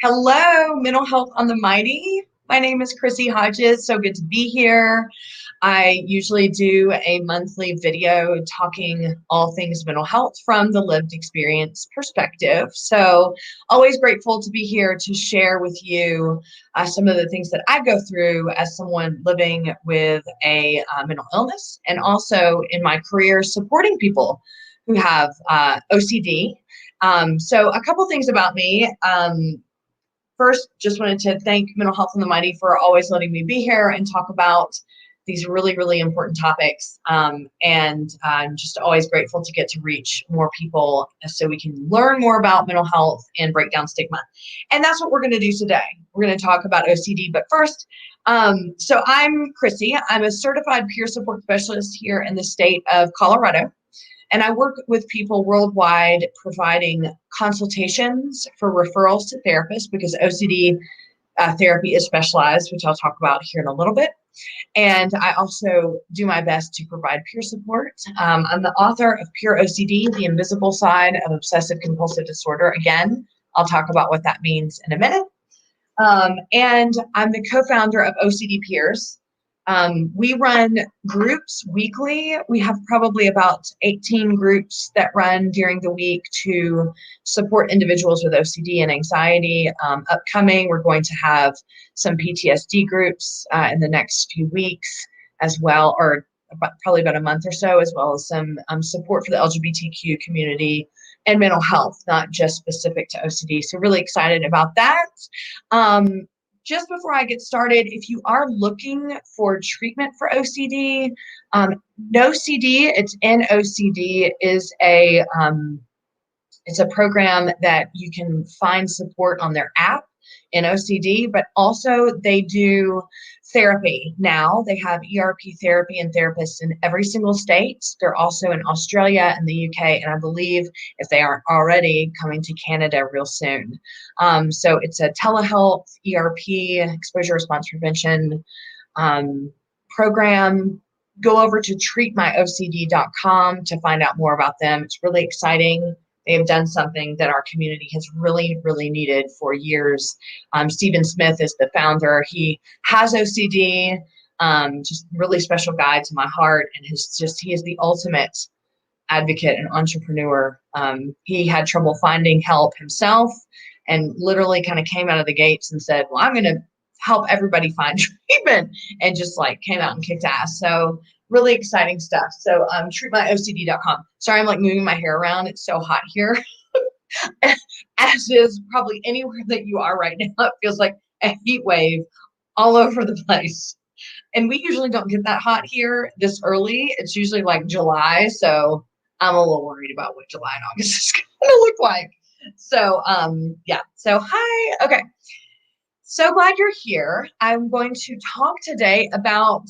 Hello, Mental Health on the Mighty. My name is Chrissie Hodges. So good to be here. I usually do a monthly video talking all things mental health from the lived experience perspective. So always grateful to be here to share with you some of the things that I go through as someone living with a mental illness, and also in my career supporting people who have OCD. So a couple things about me. First, just wanted to thank Mental Health on the Mighty for always letting me be here and talk about these really, really important topics. And I'm just always grateful to get to reach more people so we can learn more about mental health and break down stigma. And that's what we're going to do today. We're going to talk about OCD. But first, so I'm Chrissie. I'm a certified peer support specialist here in the state of Colorado. And I work with people worldwide providing consultations for referrals to therapists because OCD therapy is specialized, which I'll talk about here in a little bit. And I also do my best to provide peer support. I'm the author of Pure OCD, The Invisible Side of Obsessive-Compulsive Disorder. Again, I'll talk about what that means in a minute. And I'm the co-founder of OCD Peers. We run groups weekly. We have probably about 18 groups that run during the week to support individuals with OCD and anxiety. Upcoming, we're going to have some PTSD groups in the next few weeks as well, or probably about a month or so, as well as some support for the LGBTQ community and mental health, not just specific to OCD. So really excited about that. Just before I get started, if you are looking for treatment for OCD, NoCD, it's NOCD, is it's a program that you can find support on their app in OCD, but also they do therapy now. They have ERP therapy and therapists in every single state. They're also in Australia and the UK, and I believe, if they aren't already, coming to Canada real soon. So it's a telehealth, ERP, exposure response prevention program. Go over to treatmyocd.com to find out more about them. It's really exciting. They have done something that our community has really, really needed for years. Stephen Smith is the founder. He has OCD, just really special guy to my heart, and he is the ultimate advocate and entrepreneur. He had trouble finding help himself and literally kind of came out of the gates and said, well, I'm going to help everybody find treatment, and just like came out and kicked ass. So really exciting stuff. So treatmyocd.com. Sorry, I'm like moving my hair around. It's so hot here. As is probably anywhere that you are right now. It feels like a heat wave all over the place. And we usually don't get that hot here this early. It's usually like July. So I'm a little worried about what July and August is going to look like. So yeah. So hi. Okay. So glad you're here. I'm going to talk today about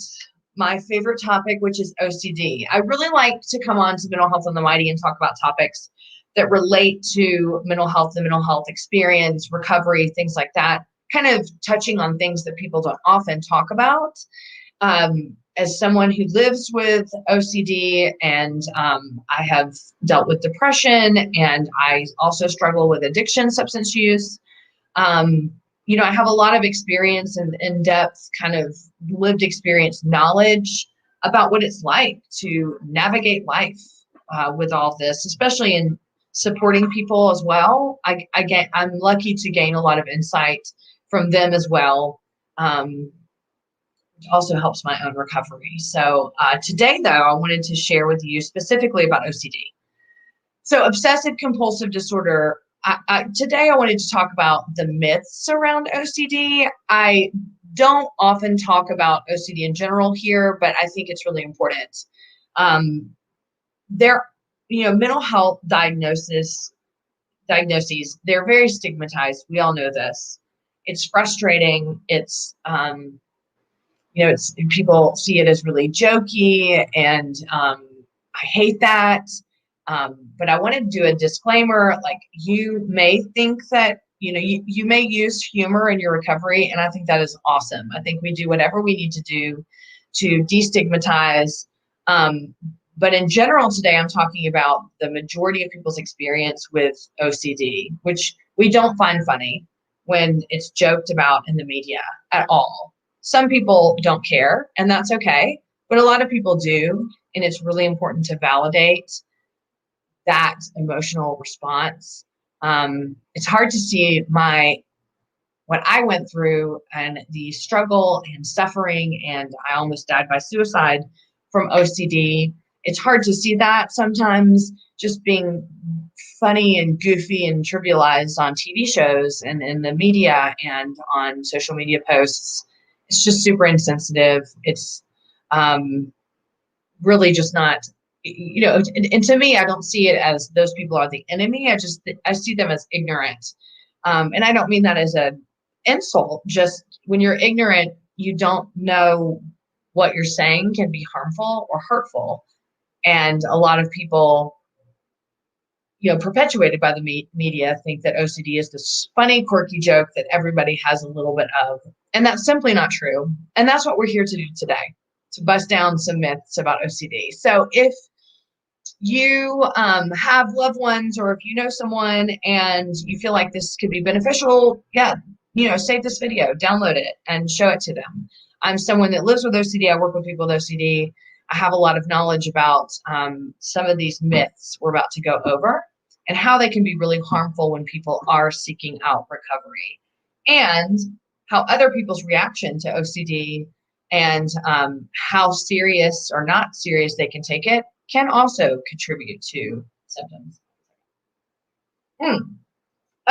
my favorite topic, which is OCD. I really like to come on to Mental Health on the Mighty and talk about topics that relate to mental health, the mental health experience, recovery, things like that, kind of touching on things that people don't often talk about. As someone who lives with OCD, and I have dealt with depression, and I also struggle with addiction, substance use. I have a lot of experience and in-depth kind of lived experience knowledge about what it's like to navigate life with all this, especially in supporting people as well. I'm lucky to gain a lot of insight from them as well, which also helps my own recovery. So today, though, I wanted to share with you specifically about OCD. So obsessive compulsive disorder. Today, I wanted to talk about the myths around OCD. I don't often talk about OCD in general here, but I think it's really important. Mental health diagnoses, they're very stigmatized. We all know this. It's frustrating. It's people see it as really jokey, and I hate that. But I want to do a disclaimer, like you may think that, you may use humor in your recovery, and I think that is awesome. I think we do whatever we need to do to destigmatize. But in general today, I'm talking about the majority of people's experience with OCD, which we don't find funny. when it's joked about in the media at all. Some people don't care, and that's okay, but a lot of people do, and it's really important to validate that emotional response. It's hard to see what I went through and the struggle and suffering, and I almost died by suicide from OCD. It's hard to see that sometimes just being funny and goofy and trivialized on TV shows and in the media and on social media posts. It's just super insensitive. It's really just not, and to me, I don't see it as those people are the enemy. I see them as ignorant. And I don't mean that as a insult. Just when you're ignorant, you don't know what you're saying can be harmful or hurtful. And a lot of people, perpetuated by the media, think that OCD is this funny, quirky joke that everybody has a little bit of. And that's simply not true. And that's what we're here to do today, to bust down some myths about OCD. So if you have loved ones, or if you know someone and you feel like this could be beneficial, save this video, download it, and show it to them. I'm someone that lives with OCD. I work with people with OCD. I have a lot of knowledge about some of these myths we're about to go over and how they can be really harmful when people are seeking out recovery, and how other people's reaction to OCD and how serious or not serious they can take it can also contribute to symptoms.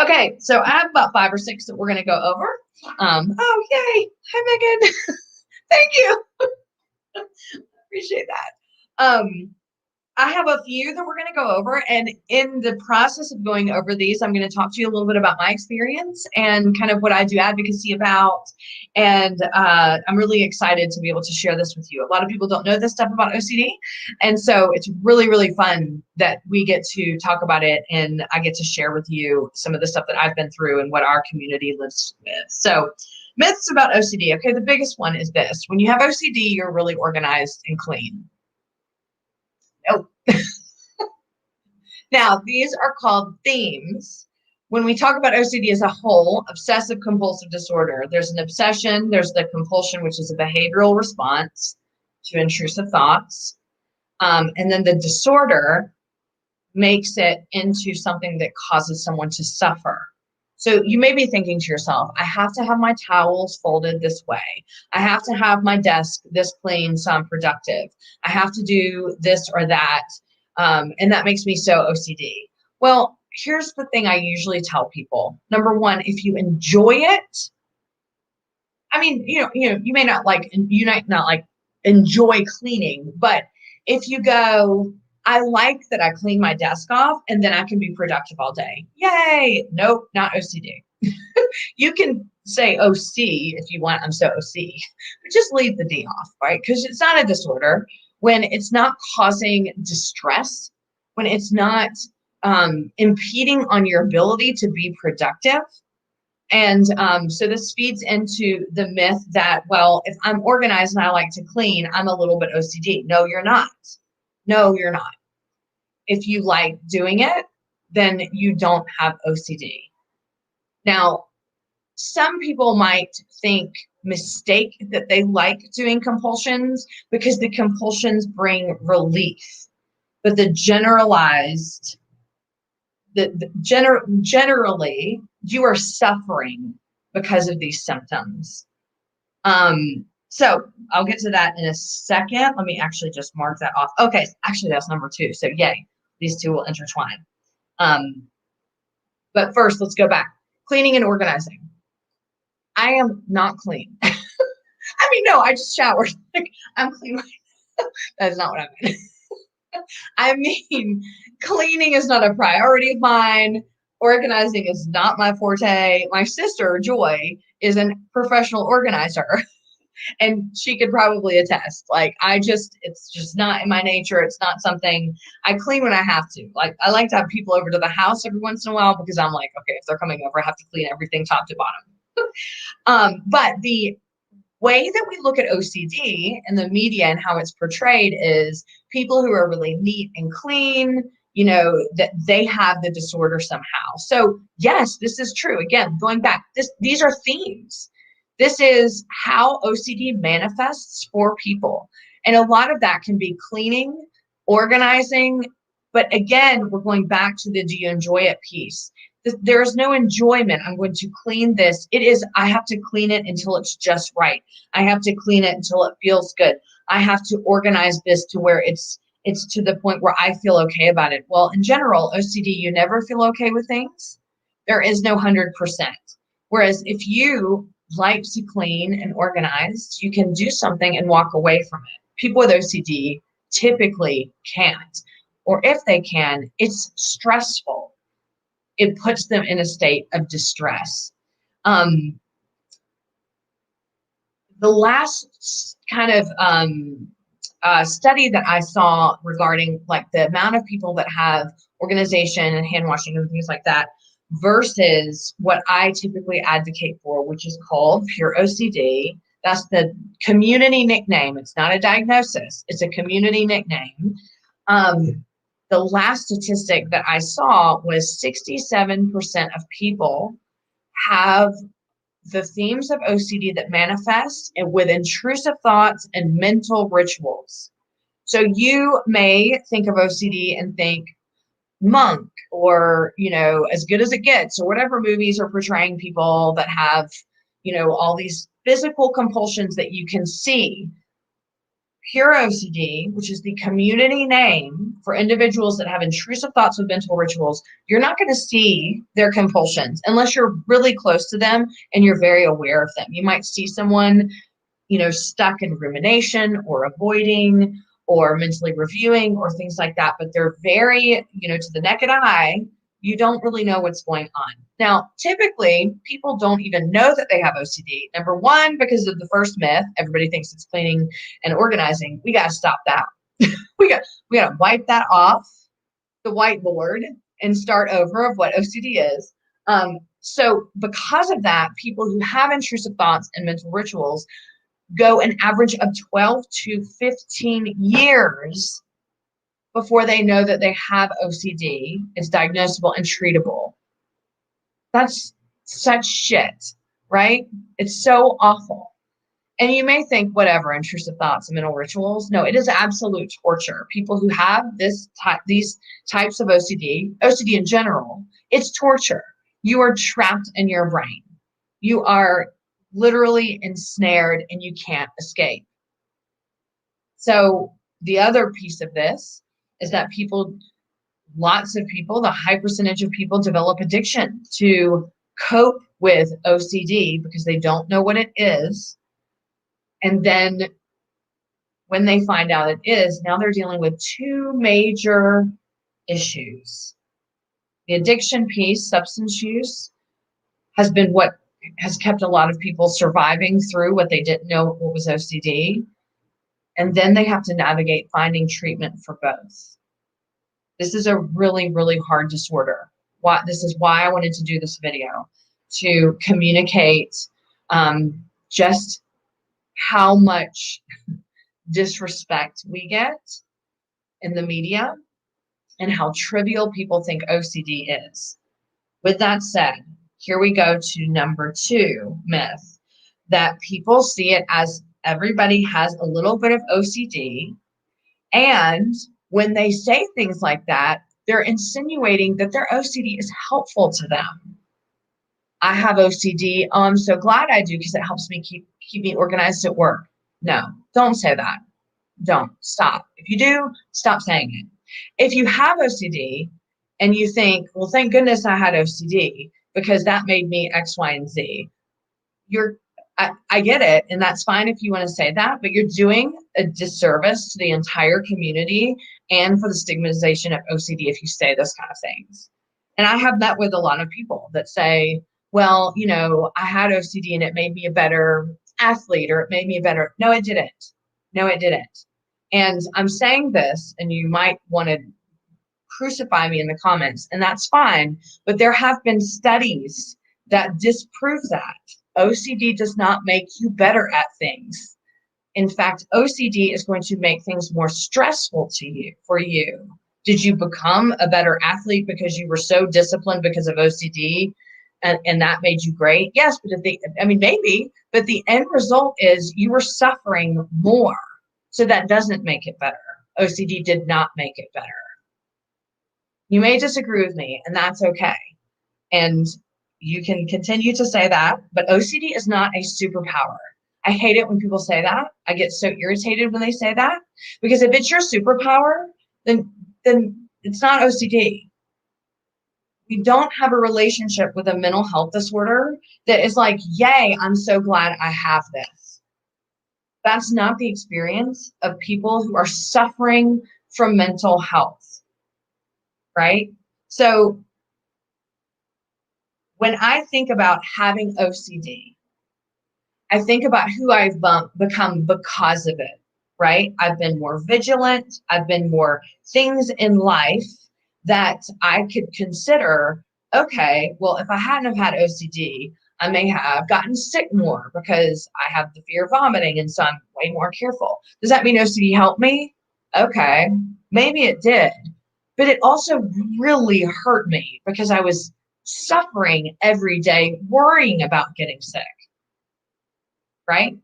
Okay, so I have about 5 or 6 that we're going to go over. Oh, yay. Hi, Megan. Thank you. Appreciate that. I have a few that we're going to go over, and in the process of going over these, I'm going to talk to you a little bit about my experience and kind of what I do advocacy about, and I'm really excited to be able to share this with you. A lot of people don't know this stuff about OCD, and so it's really, really fun that we get to talk about it, and I get to share with you some of the stuff that I've been through and what our community lives with. So myths about OCD. Okay, the biggest one is this: when you have OCD, you're really organized and clean. Oh. Now, these are called themes. When we talk about OCD as a whole, obsessive-compulsive disorder, there's an obsession, there's the compulsion, which is a behavioral response to intrusive thoughts. And then the disorder makes it into something that causes someone to suffer. So you may be thinking to yourself, I have to have my towels folded this way. I have to have my desk this clean so I'm productive. I have to do this or that. And that makes me so OCD. Well, here's the thing I usually tell people. Number one, if you enjoy it, I mean, you might not enjoy cleaning, but if you go, I like that I clean my desk off and then I can be productive all day. Yay. Nope, not OCD. You can say OC if you want, I'm so OC, but just leave the D off, right? Because it's not a disorder when it's not causing distress, when it's not impeding on your ability to be productive. And so this feeds into the myth that, well, if I'm organized and I like to clean, I'm a little bit OCD. No, you're not. No, you're not. If you like doing it, then you don't have OCD. Now, some people might mistake that they like doing compulsions because the compulsions bring relief. But generally, you are suffering because of these symptoms. So I'll get to that in a second. Let me actually just mark that off. Okay, actually that's number 2. So yay, these two will intertwine. But first, let's go back. Cleaning and organizing. I am not clean. I mean, no, I just showered. Like, I'm clean. That's not what I meant. I mean, cleaning is not a priority of mine. Organizing is not my forte. My sister, Joy, is a professional organizer. And she could probably attest. Like, it's just not in my nature. It's not something I clean when I have to. Like, I like to have people over to the house every once in a while because I'm like, okay, if they're coming over, I have to clean everything top to bottom. But the way that we look at OCD in the media and how it's portrayed is people who are really neat and clean, that they have the disorder somehow. So yes, this is true. Again, going back, these are themes. This is how OCD manifests for people. And a lot of that can be cleaning, organizing. But again, we're going back to the do you enjoy it piece. There is no enjoyment. I'm going to clean this. I have to clean it until it's just right. I have to clean it until it feels good. I have to organize this to where it's to the point where I feel okay about it. Well, in general, OCD, you never feel okay with things. There is no 100%. Whereas if you like to clean and organize, you can do something and walk away from it. People with OCD typically can't. Or if they can, it's stressful. It puts them in a state of distress. The last kind of study that I saw regarding like the amount of people that have organization and hand washing and things like that versus what I typically advocate for, which is called pure OCD. That's the community nickname. It's not a diagnosis. It's a community nickname. The last statistic that I saw was 67% of people have the themes of OCD that manifest with intrusive thoughts and mental rituals. So you may think of OCD and think monk or, as good as it gets, or whatever movies are portraying people that have, all these physical compulsions that you can see. Pure OCD, which is the community name for individuals that have intrusive thoughts with mental rituals, you're not going to see their compulsions unless you're really close to them and you're very aware of them. You might see someone, stuck in rumination or avoiding or mentally reviewing or things like that, but they're very, to the naked eye, you don't really know what's going on. Now, typically, people don't even know that they have OCD. Number one, because of the first myth, everybody thinks it's cleaning and organizing. We got to stop that. we got to wipe that off the whiteboard and start over of what OCD is. So because of that, people who have intrusive thoughts and mental rituals go an average of 12 to 15 years before they know that they have OCD. It's diagnosable and treatable. That's such shit, right? It's so awful. And you may think, whatever, intrusive thoughts and mental rituals. No, it is absolute torture. People who have these types of OCD in general, it's torture. You are trapped in your brain. You are literally ensnared and you can't escape. So the other piece of this is that lots of people, the high percentage of people develop addiction to cope with OCD because they don't know what it is. And then when they find out it is, now they're dealing with two major issues. The addiction piece, substance use, has been what has kept a lot of people surviving through what they didn't know what was OCD. And then they have to navigate finding treatment for both. This is a really, really hard disorder. This is why I wanted to do this video, to communicate just how much disrespect we get in the media and how trivial people think OCD is. With that said, here we go to number 2 myth, that people see it as everybody has a little bit of OCD, and when they say things like that, they're insinuating that their OCD is helpful to them. I have OCD. Oh, I'm so glad I do because it helps me keep me organized at work. No, don't say that. Don't. Stop. If you do, stop saying it. If you have OCD and you think, well, thank goodness I had OCD because that made me X, Y, and Z, I get it, and that's fine if you want to say that, but you're doing a disservice to the entire community and for the stigmatization of OCD if you say those kind of things. And I have met with a lot of people that say, well, I had OCD and it made me a better athlete, or it made me a better. No, it didn't. No, it didn't. And I'm saying this, and you might want to crucify me in the comments, and that's fine, but there have been studies that disprove that. OCD does not make you better at things. In fact, OCD is going to make things more stressful for you. Did you become a better athlete because you were so disciplined because of OCD and that made you great? Yes, but maybe, but the end result is you were suffering more. So that doesn't make it better. OCD did not make it better. You may disagree with me, and that's okay. And you can continue to say that, but OCD is not a superpower. I hate it when people say that. I get so irritated when they say that, because if it's your superpower, then it's not OCD. We don't have a relationship with a mental health disorder that is like, yay, I'm so glad I have this. That's not the experience of people who are suffering from mental health, right? So when I think about having OCD, I think about who I've become because of it, right? I've been more vigilant. I've been more things in life that I could consider, okay, well, if I hadn't have had OCD, I may have gotten sick more because I have the fear of vomiting, and so I'm way more careful. Does that mean OCD helped me? Okay, maybe it did, but it also really hurt me because I was suffering every day, worrying about getting sick, right?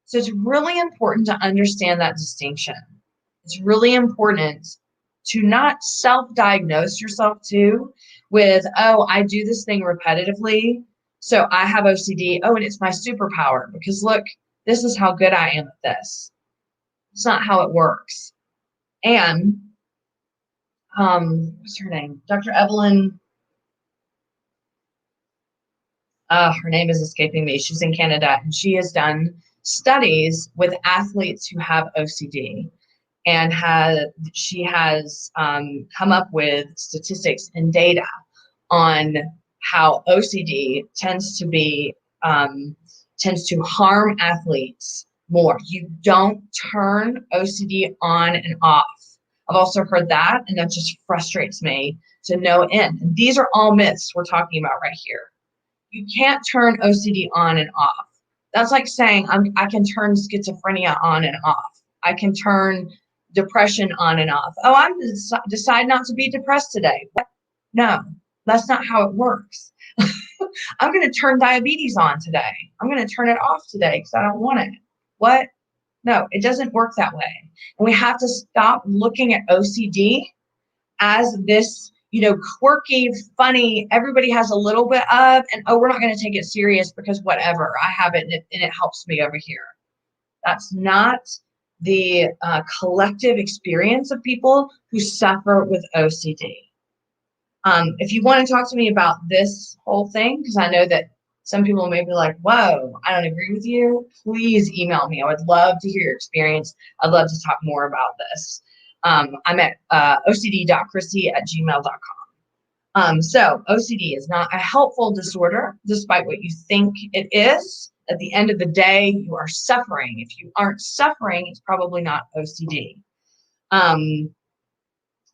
So it's really important to understand that distinction. It's really important to not self-diagnose yourself too with, oh, I do this thing repetitively, so I have OCD. Oh, and it's my superpower because look, this is how good I am at this. It's not how it works. And what's her name? Dr. Evelyn, her name is escaping me. She's in Canada, and she has done studies with athletes who have OCD. And she has come up with statistics and data on how OCD tends to harm athletes more. You don't turn OCD on and off. I've also heard that, and that just frustrates me to no end. And these are all myths we're talking about right here. You can't turn OCD on and off. That's like saying I can turn schizophrenia on and off. I can turn depression on and off. Oh, I'm decide not to be depressed today. No, that's not how it works. I'm going to turn diabetes on today. I'm going to turn it off today because I don't want it. What? No, it doesn't work that way. And we have to stop looking at OCD as this, quirky, funny, everybody has a little bit of, and oh, we're not going to take it serious because whatever, I have it and it helps me over here. That's not the collective experience of people who suffer with OCD. If you want to talk to me about this whole thing, because I know that some people may be like, whoa, I don't agree with you, please email me. I would love to hear your experience. I'd love to talk more about this. I'm at ocd.chrissie@gmail.com. So OCD is not a helpful disorder, despite what you think it is. At the end of the day, you are suffering. If you aren't suffering, it's probably not OCD.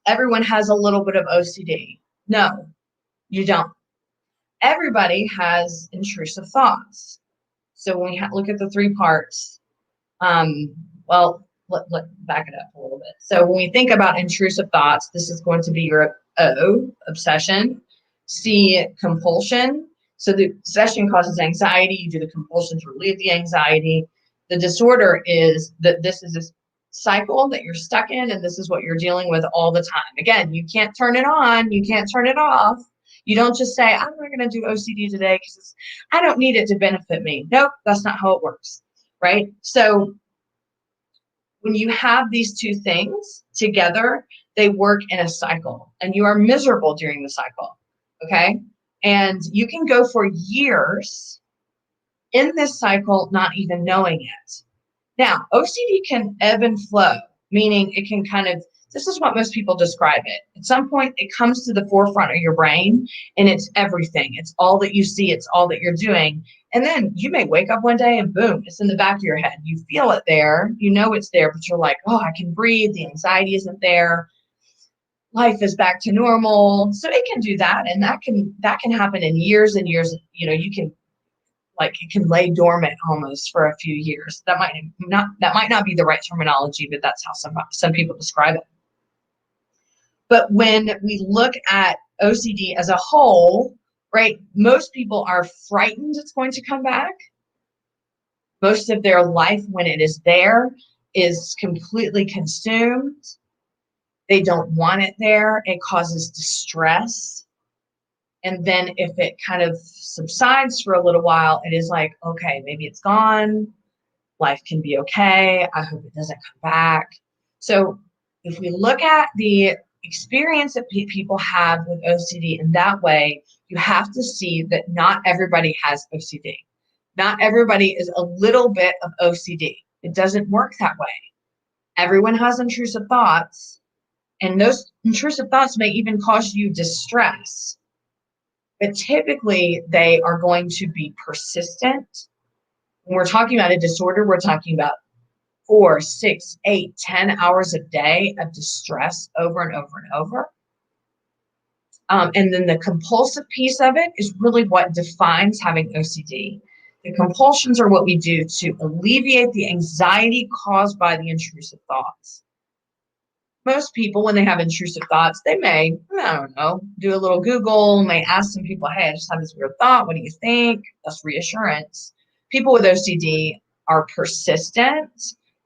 Everyone has a little bit of OCD. No, you don't. Everybody has intrusive thoughts. So when we look at the three parts, well, let back it up a little bit. So when we think about intrusive thoughts, this is going to be your O, obsession, C, compulsion. So the obsession causes anxiety. You do the compulsion to relieve the anxiety. The disorder is that this is a cycle that you're stuck in, and this is what you're dealing with all the time. Again, you can't turn it on. You can't turn it off. You don't just say, I'm not going to do OCD today because I don't need it to benefit me. Nope, that's not how it works, right? So when you have these two things together, they work in a cycle, and you are miserable during the cycle, okay? And you can go for years in this cycle not even knowing it. Now, OCD can ebb and flow, meaning it can kind of, this is what most people describe it. At some point, it comes to the forefront of your brain, and it's everything. It's all that you see. It's all that you're doing. And then you may wake up one day and boom, it's in the back of your head. You feel it there. You know it's there, but you're like, oh, I can breathe. The anxiety isn't there. Life is back to normal. So it can do that. And that can happen in years and years. You can, like, it can lay dormant almost for a few years. That might not be the right terminology, but that's how some people describe it. But when we look at OCD as a whole, right, most people are frightened it's going to come back. Most of their life, when it is there, is completely consumed. They don't want it there. It causes distress. And then if it kind of subsides for a little while, it is like, okay, maybe it's gone. Life can be okay. I hope it doesn't come back. So if we look at the experience that people have with OCD in that way, you have to see that not everybody has OCD. Not everybody is a little bit of OCD. It doesn't work that way. Everyone has intrusive thoughts, and those intrusive thoughts may even cause you distress. But typically, they are going to be persistent. When we're talking about a disorder, we're talking about 4, 6, 8, 10 hours a day of distress over and over and over. And then the compulsive piece of it is really what defines having OCD. The compulsions are what we do to alleviate the anxiety caused by the intrusive thoughts. Most people, when they have intrusive thoughts, they may, I don't know, do a little Google, may ask some people, hey, I just had this weird thought. What do you think? That's reassurance. People with OCD are persistent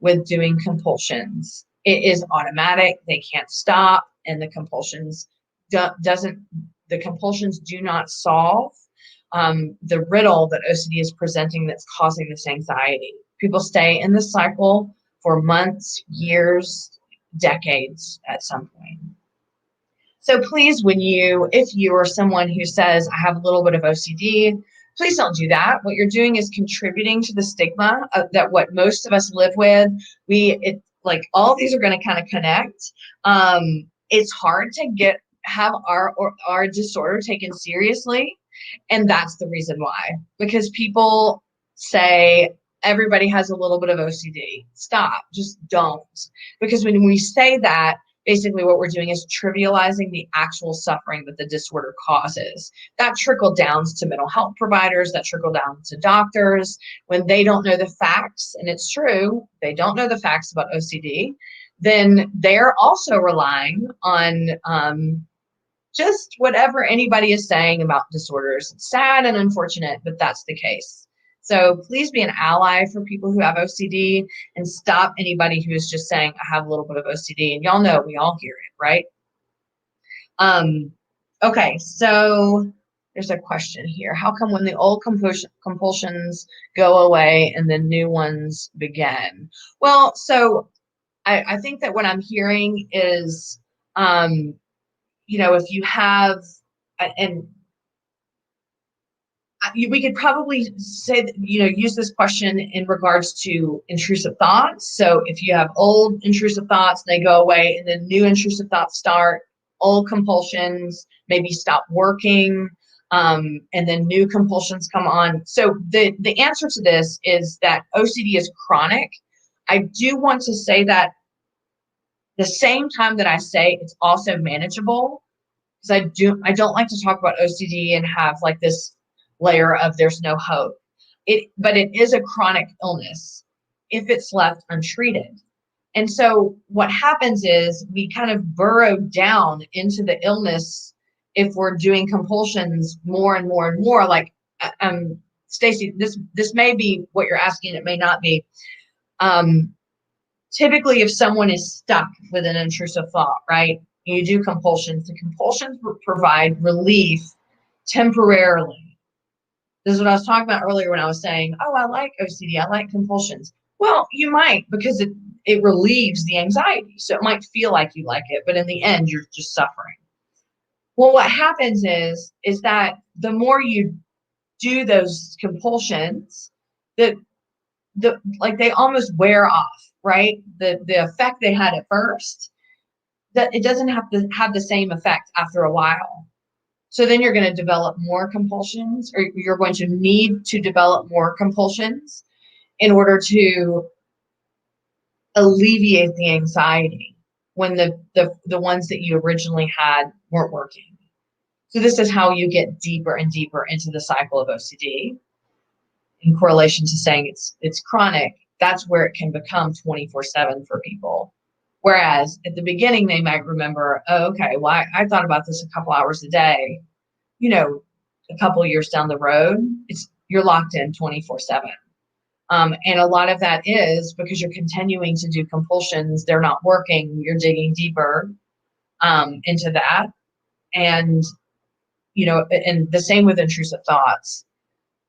with doing compulsions. It is automatic. They can't stop. And the compulsions the compulsions do not solve the riddle that OCD is presenting that's causing this anxiety. People stay in this cycle for months, years, decades at some point. So please, if you are someone who says, I have a little bit of OCD, please don't do that. What you're doing is contributing to the stigma that what most of us live with. Like all these are going to kind of connect. It's hard to have our disorder taken seriously. And that's the reason why, because people say everybody has a little bit of OCD. Stop, just don't. Because when we say that, basically what we're doing is trivializing the actual suffering that the disorder causes. That trickled down to mental health providers, that trickled down to doctors when they don't know the facts. And it's true, they don't know the facts about OCD. Then they're also relying on just whatever anybody is saying about disorders. It's sad and unfortunate, but that's the case. So please be an ally for people who have OCD and stop anybody who is just saying, I have a little bit of OCD. And y'all know, we all hear it, right? Okay, so there's a question here. How come when the old compulsions go away and the new ones begin? Well, so I think that what I'm hearing is, if you have, and we could probably say that, use this question in regards to intrusive thoughts. So if you have old intrusive thoughts, they go away, and then new intrusive thoughts start, old compulsions maybe stop working, and then new compulsions come on. So the answer to this is that OCD is chronic. I do want to say that the same time that I say it's also manageable, because I don't like to talk about OCD and have like this layer of there's no hope. But it is a chronic illness if it's left untreated. And so what happens is we kind of burrow down into the illness if we're doing compulsions more and more and more. Like, Stacy, this may be what you're asking, it may not be. Typically, if someone is stuck with an intrusive thought, right? You do compulsions. The compulsions provide relief temporarily. This is what I was talking about earlier when I was saying, oh, I like OCD, I like compulsions. Well, you might, because it relieves the anxiety. So it might feel like you like it, but in the end, you're just suffering. Well, what happens is that the more you do those compulsions, they almost wear off, right? The effect they had at first, that it doesn't have to have the same effect after a while. So then you're going to develop more compulsions, or you're going to need to develop more compulsions in order to alleviate the anxiety when the ones that you originally had weren't working. So this is how you get deeper and deeper into the cycle of OCD in correlation to saying it's chronic. That's where it can become 24/7 for people, Whereas at the beginning, they might remember, oh, okay, well, I thought about this a couple hours a day. You know, a couple of years down the road, you're locked in 24/7. And a lot of that is because you're continuing to do compulsions. They're not working. You're digging deeper into that. And, and the same with intrusive thoughts.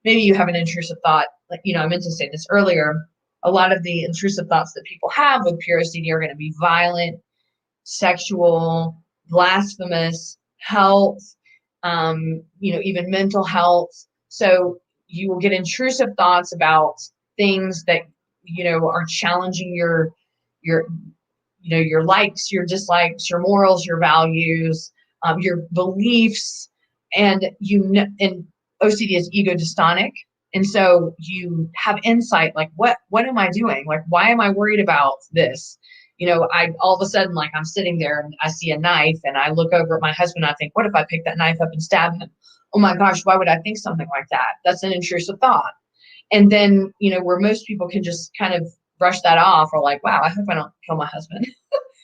Maybe you have an intrusive thought, like, I meant to say this earlier. A lot of the intrusive thoughts that people have with pure OCD are going to be violent, sexual, blasphemous, health, even mental health. So you will get intrusive thoughts about things that, are challenging your, your likes, your dislikes, your morals, your values, your beliefs, and and OCD is ego dystonic. And so you have insight, like, what am I doing? Like, why am I worried about this? I all of a sudden, like, I'm sitting there and I see a knife and I look over at my husband and I think, what if I pick that knife up and stab him? Oh my gosh, why would I think something like that? That's an intrusive thought. And then, where most people can just kind of brush that off, or like, wow, I hope I don't kill my husband.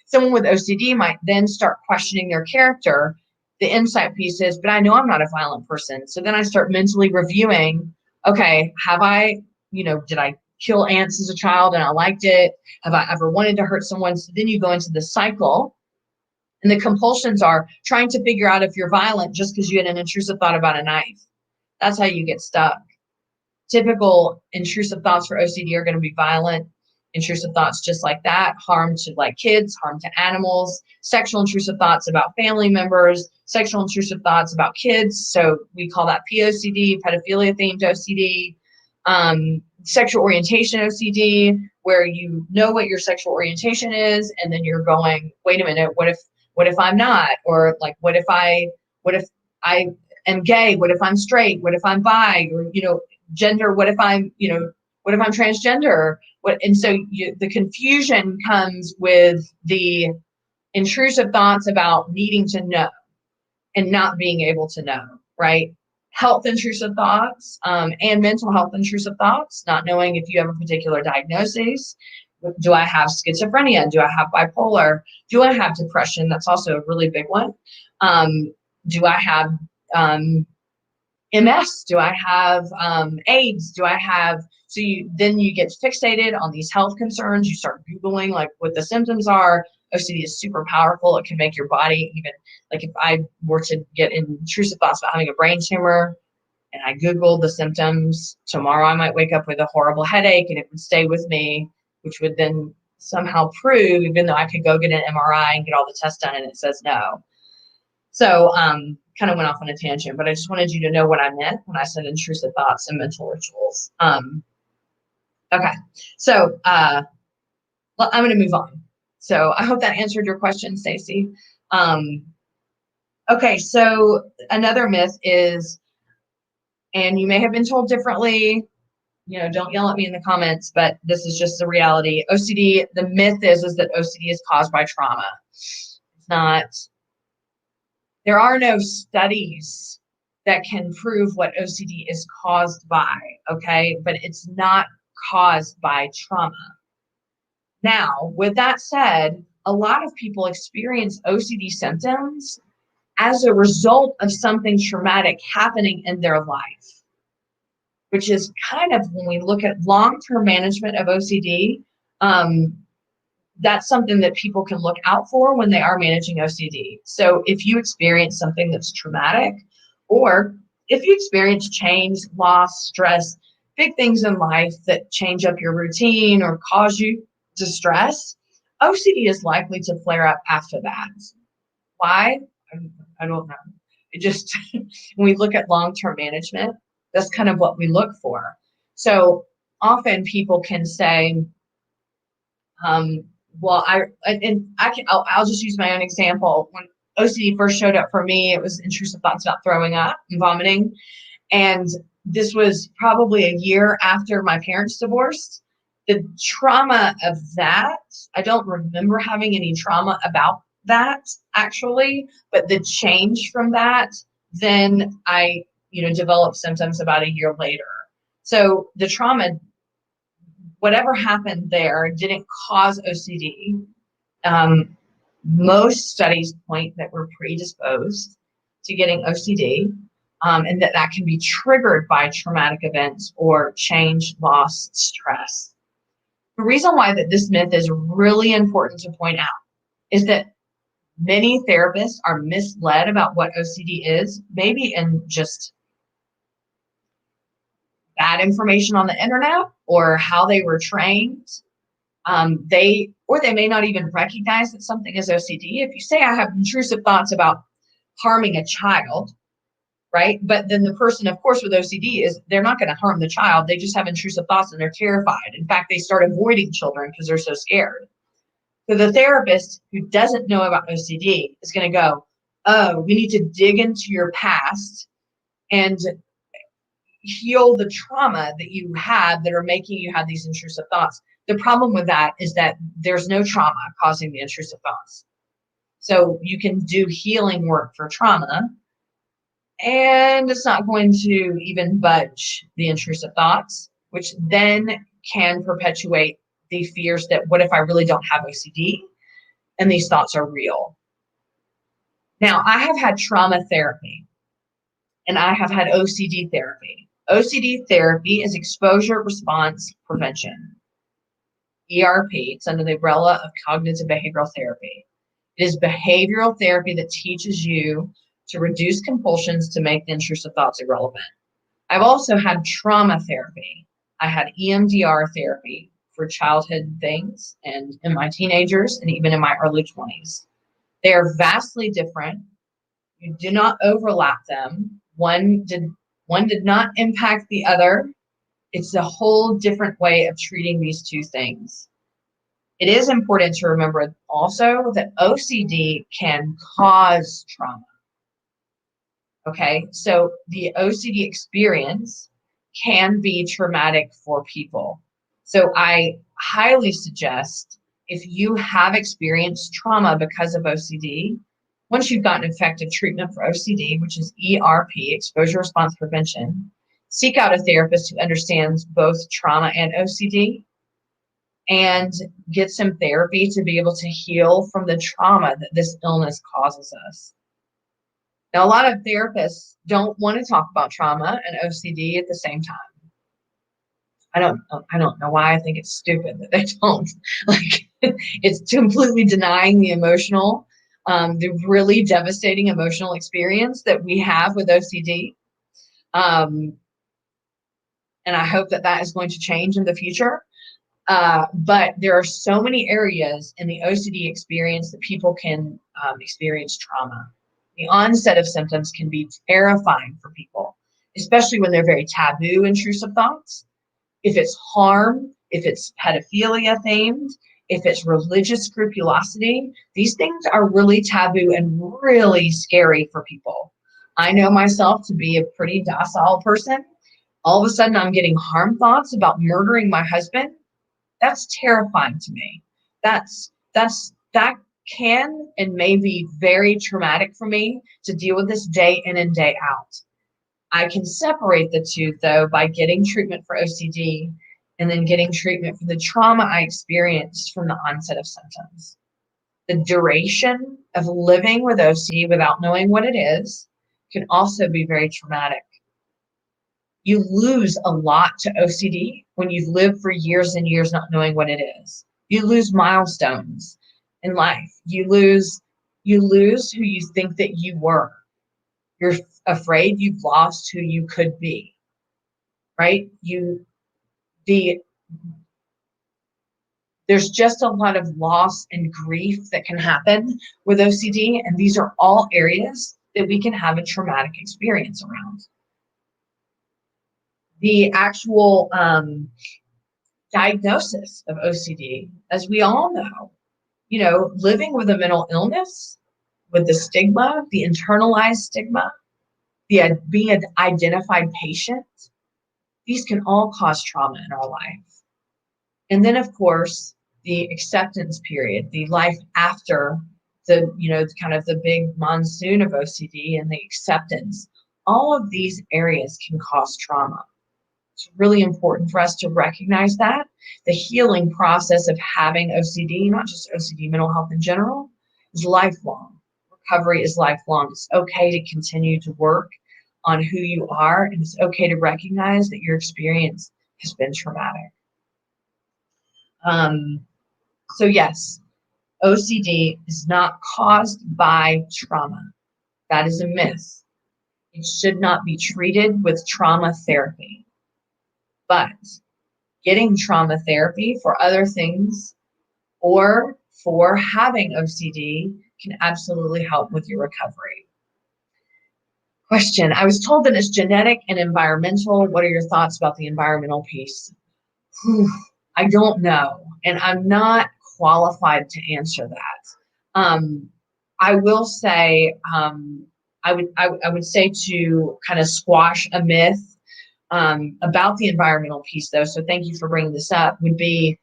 Someone with OCD might then start questioning their character. The insight piece is, but I know I'm not a violent person. So then I start mentally reviewing, okay, did I kill ants as a child and I liked it? Have I ever wanted to hurt someone? So then you go into the cycle. And the compulsions are trying to figure out if you're violent just because you had an intrusive thought about a knife. That's how you get stuck. Typical intrusive thoughts for OCD are going to be violent, intrusive thoughts just like that, harm to like kids, harm to animals, sexual intrusive thoughts about family members, sexual intrusive thoughts about kids. So we call that POCD, pedophilia themed OCD, sexual orientation OCD, where you know what your sexual orientation is, and then you're going, wait a minute, what if I'm not? Or like, what if I am gay? What if I'm straight? What if I'm bi? Or, gender, what if I'm transgender? And so the confusion comes with the intrusive thoughts about needing to know and not being able to know, right? Health intrusive thoughts, and mental health intrusive thoughts, not knowing if you have a particular diagnosis. Do I have schizophrenia? Do I have bipolar? Do I have depression? That's also a really big one. Do I have MS? Do I have AIDS? Then you get fixated on these health concerns. You start Googling like what the symptoms are. OCD is super powerful. It can make your body, even like if I were to get intrusive thoughts about having a brain tumor and I Googled the symptoms, tomorrow I might wake up with a horrible headache and it would stay with me, which would then somehow prove, even though I could go get an MRI and get all the tests done and it says no. So kind of went off on a tangent, but I just wanted you to know what I meant when I said intrusive thoughts and mental rituals. Okay, so I'm going to move on. So I hope that answered your question, Stacy. Okay, so another myth is, and you may have been told differently, don't yell at me in the comments, but this is just the reality. OCD, the myth is that OCD is caused by trauma. It's not. There are no studies that can prove what OCD is caused by, okay? But it's not caused by trauma. Now, with that said, a lot of people experience OCD symptoms as a result of something traumatic happening in their life, which is kind of, when we look at long-term management of OCD, that's something that people can look out for when they are managing OCD. So if you experience something that's traumatic, or if you experience change, loss, stress, big things in life that change up your routine or cause you distress, OCD is likely to flare up after that. Why? I don't know. It just, when we look at long-term management, that's kind of what we look for. So often people can say, well, I'll just use my own example. When OCD first showed up for me, it was intrusive thoughts about throwing up and vomiting. And this was probably a year after my parents divorced. The trauma of that, I don't remember having any trauma about that actually, but the change from that, then I, developed symptoms about a year later. So the trauma, whatever happened there, didn't cause OCD. Most studies point that we're predisposed to getting OCD, and that can be triggered by traumatic events or change, loss, stress. The reason why that this myth is really important to point out is that many therapists are misled about what OCD is, maybe in just bad information on the internet or how they were trained. They may not even recognize that something is OCD. If you say I have intrusive thoughts about harming a child, right? But then the person, of course, with OCD they're not going to harm the child. They just have intrusive thoughts and they're terrified. In fact, they start avoiding children because they're so scared. So the therapist who doesn't know about OCD is going to go, oh, we need to dig into your past and heal the trauma that you had that are making you have these intrusive thoughts. The problem with that is that there's no trauma causing the intrusive thoughts. So you can do healing work for trauma, and it's not going to even budge the intrusive thoughts, which then can perpetuate the fears that what if I really don't have OCD and these thoughts are real? Now, I have had trauma therapy and I have had OCD therapy. OCD therapy is exposure response prevention. ERP, it's under the umbrella of cognitive behavioral therapy. It is behavioral therapy that teaches you to reduce compulsions to make the intrusive thoughts irrelevant. I've also had trauma therapy. I had EMDR therapy for childhood things and in my teenagers and even in my early 20s. They are vastly different. You do not overlap them. One did not impact the other. It's a whole different way of treating these two things. It is important to remember also that OCD can cause trauma. Okay, so the OCD experience can be traumatic for people. So I highly suggest if you have experienced trauma because of OCD, once you've gotten effective treatment for OCD, which is ERP, exposure response prevention, seek out a therapist who understands both trauma and OCD and get some therapy to be able to heal from the trauma that this illness causes us. Now, a lot of therapists don't want to talk about trauma and OCD at the same time. I don't know why. I think it's stupid that they don't. Like, it's completely denying the emotional, the really devastating emotional experience that we have with OCD. And I hope that that is going to change in the future. But there are so many areas in the OCD experience that people can experience trauma. The onset of symptoms can be terrifying for people, especially when they're very taboo, intrusive thoughts. If it's harm, if it's pedophilia themed, if it's religious scrupulosity, these things are really taboo and really scary for people. I know myself to be a pretty docile person. All of a sudden, I'm getting harm thoughts about murdering my husband. That's terrifying to me. That can and may be very traumatic for me to deal with this day in and day out. I can separate the two, though, by getting treatment for OCD and then getting treatment for the trauma I experienced from the onset of symptoms. The duration of living with OCD without knowing what it is can also be very traumatic. You lose a lot to OCD when you've lived for years and years not knowing what it is. You lose milestones in life. You lose who you think that you were. You're afraid you've lost who you could be, right? There's just a lot of loss and grief that can happen with OCD, and these are all areas that we can have a traumatic experience around. The actual diagnosis of OCD, as we all know, living with a mental illness, with the stigma, the internalized stigma, being an identified patient, these can all cause trauma in our life. And then, of course, the acceptance period, the life after the kind of the big monsoon of OCD and the acceptance, all of these areas can cause trauma. It's really important for us to recognize that the healing process of having OCD, not just OCD, mental health in general, is lifelong. Recovery is lifelong. It's okay to continue to work on who you are, and it's okay to recognize that your experience has been traumatic. So yes, OCD is not caused by trauma. That is a myth. It should not be treated with trauma therapy. But getting trauma therapy for other things or for having OCD can absolutely help with your recovery. Question, I was told that it's genetic and environmental. What are your thoughts about the environmental piece? I don't know, and I'm not qualified to answer that. I will say, I would say to kind of squash a myth about the environmental piece, though. So thank you for bringing this up. Would be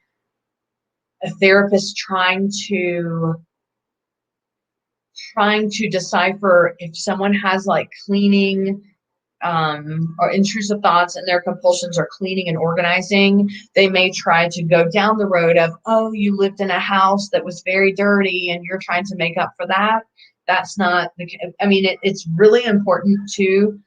a therapist trying to decipher if someone has like cleaning or intrusive thoughts and their compulsions are cleaning and organizing. They may try to go down the road of, oh, you lived in a house that was very dirty and you're trying to make up for that. That's not the, I mean, it's really important to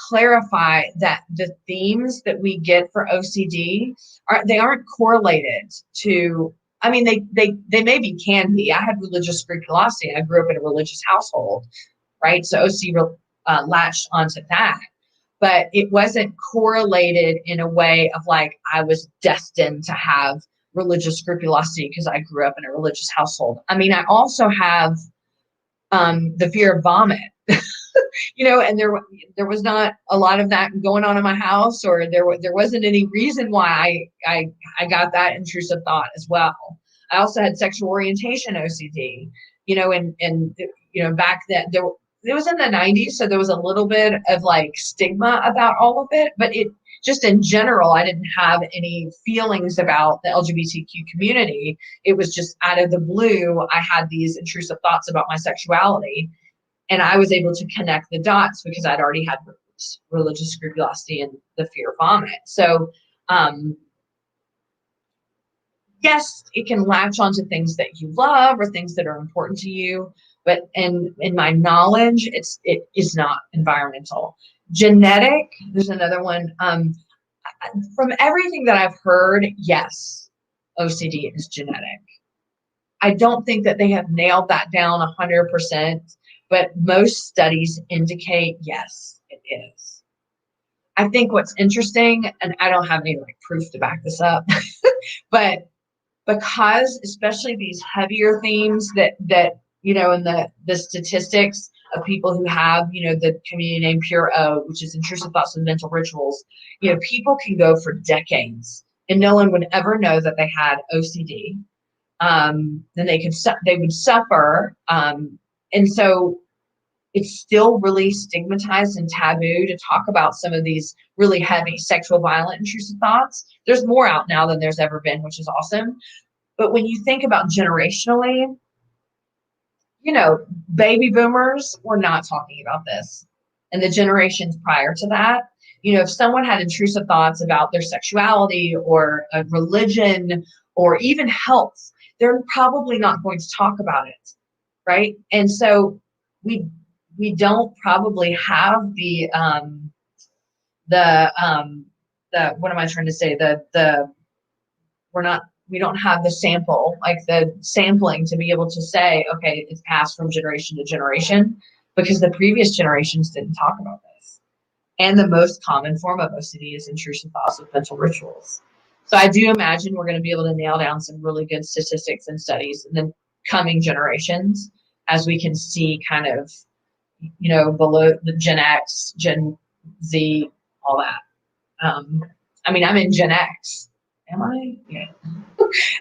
clarify that the themes that we get for OCD aren't correlated to, I mean, they maybe can be. I had religious scrupulosity. I grew up in a religious household, right? So OCD latched onto that, but it wasn't correlated in a way of like I was destined to have religious scrupulosity because I grew up in a religious household. I mean, I also have the fear of vomit, and there was not a lot of that going on in my house, or there wasn't any reason why I got that intrusive thought as well. I also had sexual orientation OCD, and back then it was in the 90s, so there was a little bit of like stigma about all of it, but it just in general, I didn't have any feelings about the LGBTQ community. It was just out of the blue, I had these intrusive thoughts about my sexuality, and I was able to connect the dots because I'd already had religious scrupulosity and the fear of vomit. So, yes, it can latch onto things that you love or things that are important to you, but in my knowledge, it is not environmental. Genetic, there's another one. From everything that I've heard, yes, OCD is genetic. I don't think that they have nailed that down 100%, but most studies indicate, yes, it is. I think what's interesting, and I don't have any like proof to back this up, but because especially these heavier themes that in the statistics of people who have the community name Pure O, which is intrusive thoughts and mental rituals, people can go for decades and no one would ever know that they had OCD. Then they would suffer, and so it's still really stigmatized and taboo to talk about some of these really heavy sexual violent intrusive thoughts. There's more out now than there's ever been, which is awesome. But when you think about generationally, baby boomers were not talking about this. And the generations prior to that, if someone had intrusive thoughts about their sexuality or a religion or even health, they're probably not going to talk about it, right? And so we don't probably have the what am I trying to say? We don't have the sample, like the sampling to be able to say, okay, it's passed from generation to generation, because the previous generations didn't talk about this. And the most common form of OCD is intrusive thoughts with mental rituals. So I do imagine we're going to be able to nail down some really good statistics and studies in the coming generations, as we can see kind of, below the Gen X, Gen Z, all that. I mean, I'm in Gen X. Am I? Yeah.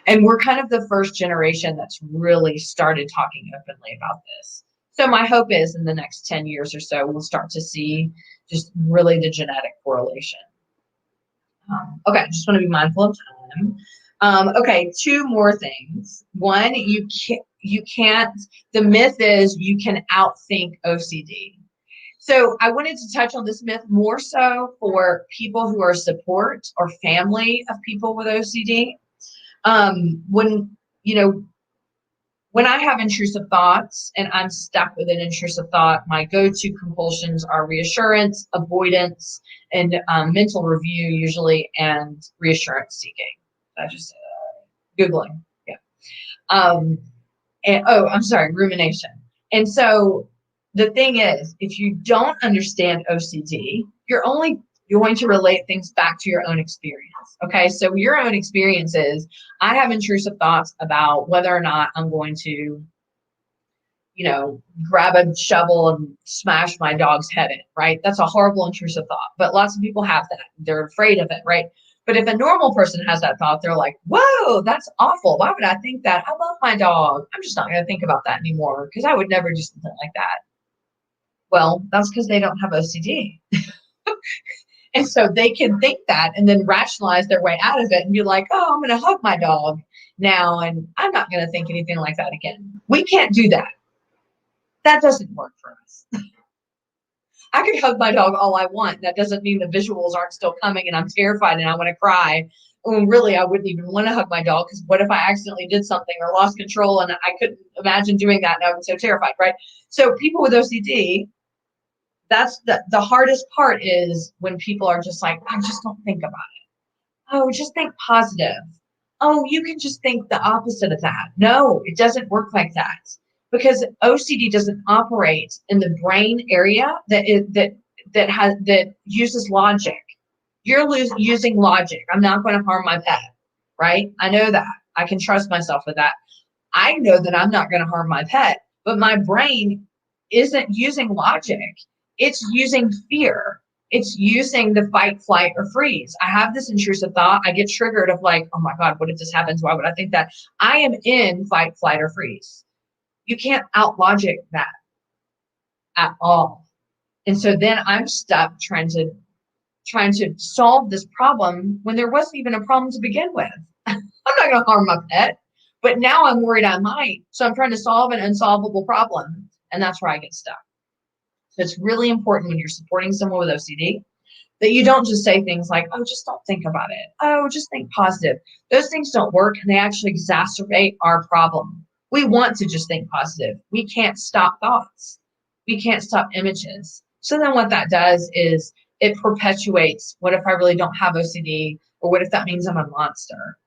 And we're kind of the first generation that's really started talking openly about this. So my hope is in the next 10 years or so, we'll start to see just really the genetic correlation. Okay, I just want to be mindful of time. Okay, two more things. One, you can't, the myth is you can outthink OCD. So I wanted to touch on this myth more so for people who are support or family of people with OCD. When, you know, when I have intrusive thoughts and I'm stuck with an intrusive thought, my go-to compulsions are reassurance, avoidance, and mental review usually, and reassurance seeking. I just Googling, yeah. And oh, I'm sorry, rumination. And so the thing is, if you don't understand OCD, you're only going to relate things back to your own experience. Okay, so your own experience is, I have intrusive thoughts about whether or not I'm going to, grab a shovel and smash my dog's head in, right? That's a horrible intrusive thought, but lots of people have that. They're afraid of it, right? But if a normal person has that thought, they're like, whoa, that's awful. Why would I think that? I love my dog. I'm just not going to think about that anymore because I would never do something like that. Well, that's because they don't have OCD. And so they can think that and then rationalize their way out of it and be like, oh, I'm going to hug my dog now, and I'm not going to think anything like that again. We can't do that. That doesn't work for us. I could hug my dog all I want. That doesn't mean the visuals aren't still coming and I'm terrified and I want to cry. When really, I wouldn't even want to hug my dog, because what if I accidentally did something or lost control and I couldn't imagine doing that and I was so terrified, right? So people with OCD, that's the hardest part, is when people are just like, I just don't think about it. Oh, just think positive. Oh, you can just think the opposite of that. No, it doesn't work like that, because OCD doesn't operate in the brain area that uses logic. You're using logic. I'm not going to harm my pet, right? I know that. I can trust myself with that. I know that I'm not going to harm my pet, but my brain isn't using logic. It's using fear. It's using the fight, flight, or freeze. I have this intrusive thought. I get triggered of like, oh my God, what if this happens? Why would I think that? I am in fight, flight, or freeze. You can't out logic that at all. And so then I'm stuck trying to solve this problem when there wasn't even a problem to begin with. I'm not going to harm my pet, but now I'm worried I might. So I'm trying to solve an unsolvable problem, and that's where I get stuck. So it's really important when you're supporting someone with OCD that you don't just say things like, oh, just don't think about it. Oh, just think positive. Those things don't work, and they actually exacerbate our problem. We want to just think positive. We can't stop thoughts. We can't stop images. So then what that does is it perpetuates, what if I really don't have OCD? Or what if that means I'm a monster?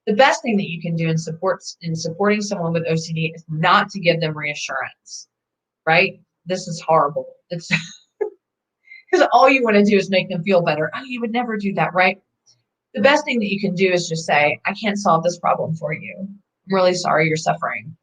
The best thing that you can do in supporting someone with OCD is not to give them reassurance, right? This is horrible. It's because all you want to do is make them feel better. Oh, you would never do that, right? The best thing that you can do is just say, I can't solve this problem for you. I'm really sorry you're suffering.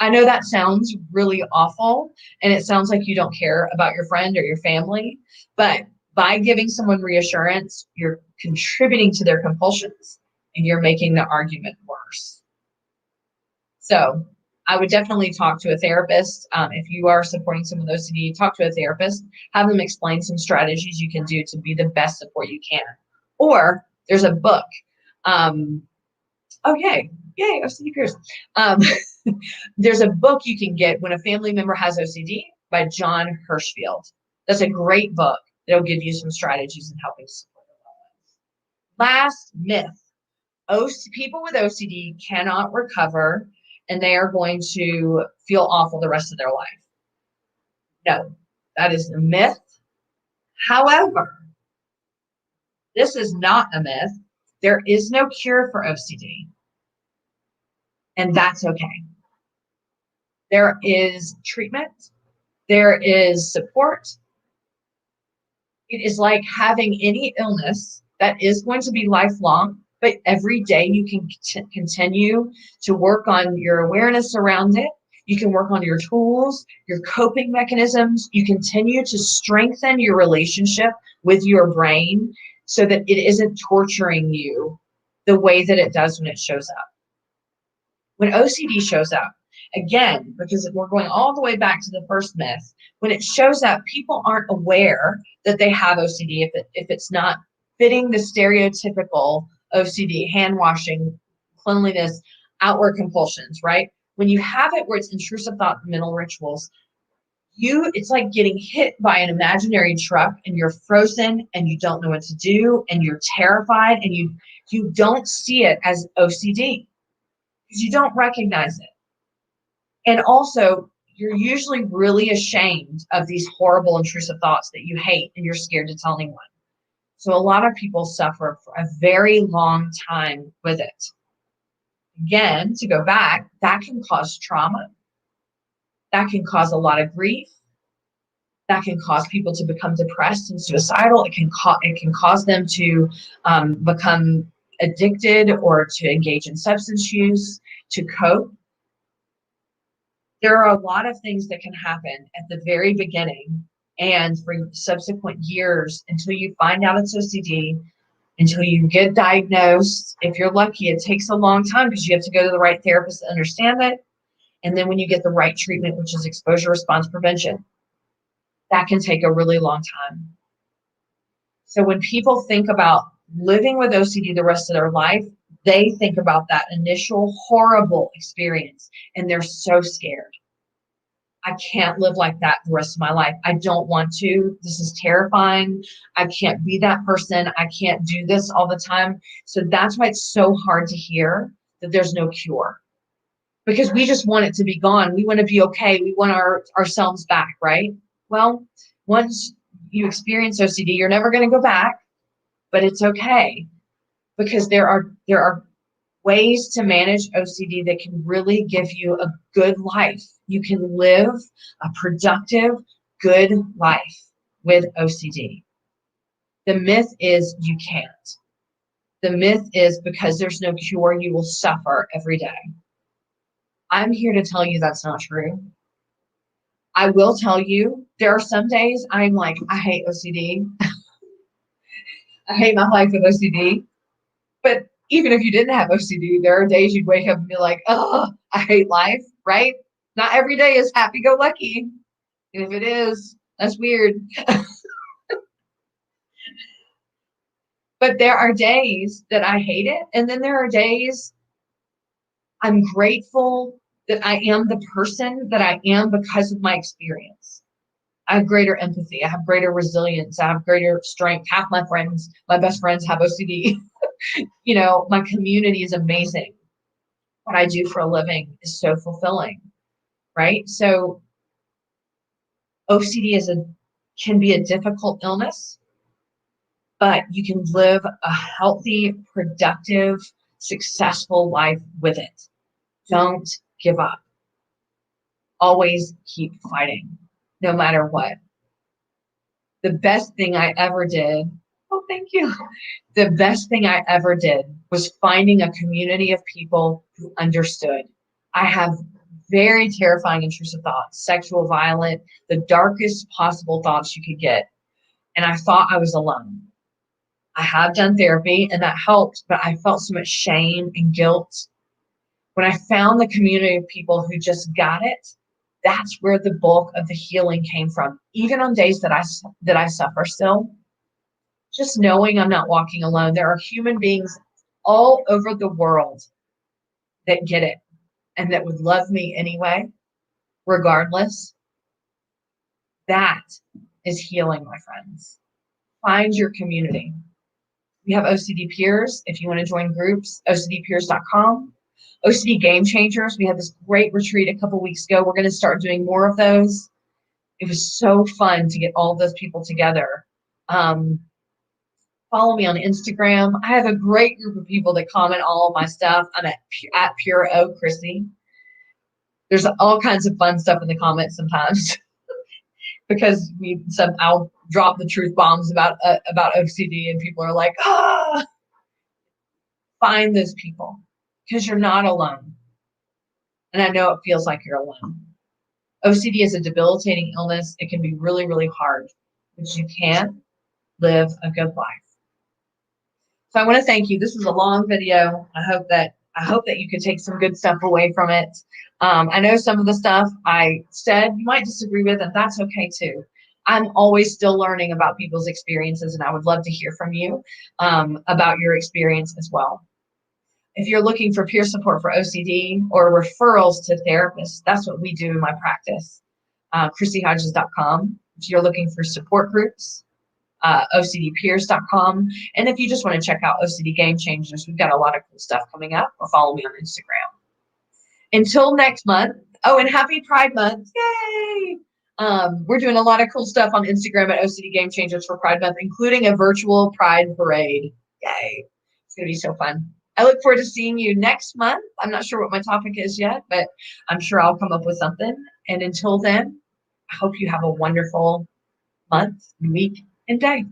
I know that sounds really awful, and it sounds like you don't care about your friend or your family, but by giving someone reassurance, you're contributing to their compulsions and you're making the argument worse. So I would definitely talk to a therapist. If you are supporting someone with OCD, talk to a therapist, have them explain some strategies you can do to be the best support you can. Or there's a book. Oh, yay, OCD peers. There's a book you can get, When a Family Member Has OCD, by John Hirschfield. That's a great book. It'll give you some strategies in helping support it. Last myth. People with OCD cannot recover, and they are going to feel awful the rest of their life. No, that is a myth. However, this is not a myth. There is no cure for OCD, and that's okay. There is treatment. There is support. It is like having any illness that is going to be lifelong, but every day you can continue to work on your awareness around it. You can work on your tools, your coping mechanisms. You continue to strengthen your relationship with your brain so that it isn't torturing you the way that it does when it shows up. When OCD shows up, again, because we're going all the way back to the first myth, when it shows up, people aren't aware that they have OCD if it's not fitting the stereotypical OCD, hand washing, cleanliness, outward compulsions, right? When you have it where it's intrusive thought, mental rituals, it's like getting hit by an imaginary truck and you're frozen and you don't know what to do and you're terrified and you don't see it as OCD because you don't recognize it. And also, you're usually really ashamed of these horrible intrusive thoughts that you hate and you're scared to tell anyone. So a lot of people suffer for a very long time with it. Again, to go back, that can cause trauma. That can cause a lot of grief. That can cause people to become depressed and suicidal. It can cause them to become addicted or to engage in substance use to cope. There are a lot of things that can happen at the very beginning and for subsequent years until you find out it's OCD, until you get diagnosed. If you're lucky, it takes a long time because you have to go to the right therapist to understand it. And then when you get the right treatment, which is exposure response prevention, that can take a really long time. So when people think about living with OCD the rest of their life, they think about that initial horrible experience and they're so scared. I can't live like that the rest of my life. I don't want to. This is terrifying. I can't be that person. I can't do this all the time. So that's why it's so hard to hear that there's no cure, because we just want it to be gone. We want to be okay. We want ourselves back, right? Well, once you experience OCD, you're never going to go back, but it's okay because there are ways to manage OCD that can really give you a good life. You can live a productive, good life with OCD. The myth is you can't. The myth is because there's no cure, you will suffer every day. I'm here to tell you that's not true. I will tell you, there are some days I'm like, I hate OCD. I hate my life with OCD. But even if you didn't have OCD, there are days you'd wake up and be like, oh, I hate life, right? Not every day is happy-go-lucky. And if it is, that's weird. But there are days that I hate it. And then there are days I'm grateful that I am the person that I am because of my experience. I have greater empathy. I have greater resilience. I have greater strength. Half my friends, my best friends have OCD. You know, my community is amazing. What I do for a living is so fulfilling, right? So OCD can be a difficult illness, but you can live a healthy, productive, successful life with it. Don't give up. Always keep fighting, no matter what. The best thing I ever did, oh, thank you. The best thing I ever did was finding a community of people who understood. I have very terrifying, intrusive thoughts, sexual, violent, the darkest possible thoughts you could get. And I thought I was alone. I have done therapy and that helped, but I felt so much shame and guilt. When I found the community of people who just got it, that's where the bulk of the healing came from. Even on days that I suffer still, just knowing I'm not walking alone. There are human beings all over the world that get it and that would love me anyway, regardless. That is healing, my friends. Find your community. We have OCD peers. If you want to join groups, ocdpeers.com. OCD Game Changers. We had this great retreat a couple weeks ago. We're going to start doing more of those. It was so fun to get all those people together. Follow me on Instagram. I have a great group of people that comment all of my stuff. I'm at Pure O Chrissie. There's all kinds of fun stuff in the comments sometimes because I'll drop the truth bombs about OCD and people are like, ah. Find those people because you're not alone. And I know it feels like you're alone. OCD is a debilitating illness. It can be really, really hard, but you can live a good life. So I want to thank you. This was a long video. I hope that you could take some good stuff away from it. I know some of the stuff I said you might disagree with, and that's okay too. I'm always still learning about people's experiences, and I would love to hear from you about your experience as well. If you're looking for peer support for OCD or referrals to therapists, that's what we do in my practice. ChrissieHodges.com if you're looking for support groups, OCDpeers.com. And if you just want to check out OCD Game Changers, we've got a lot of cool stuff coming up, or follow me on Instagram. Until next month. Oh, and happy Pride Month. Yay! We're doing a lot of cool stuff on Instagram at OCD Game Changers for Pride Month, including a virtual Pride parade. Yay. It's going to be so fun. I look forward to seeing you next month. I'm not sure what my topic is yet, but I'm sure I'll come up with something. And until then, I hope you have a wonderful month, week, and day.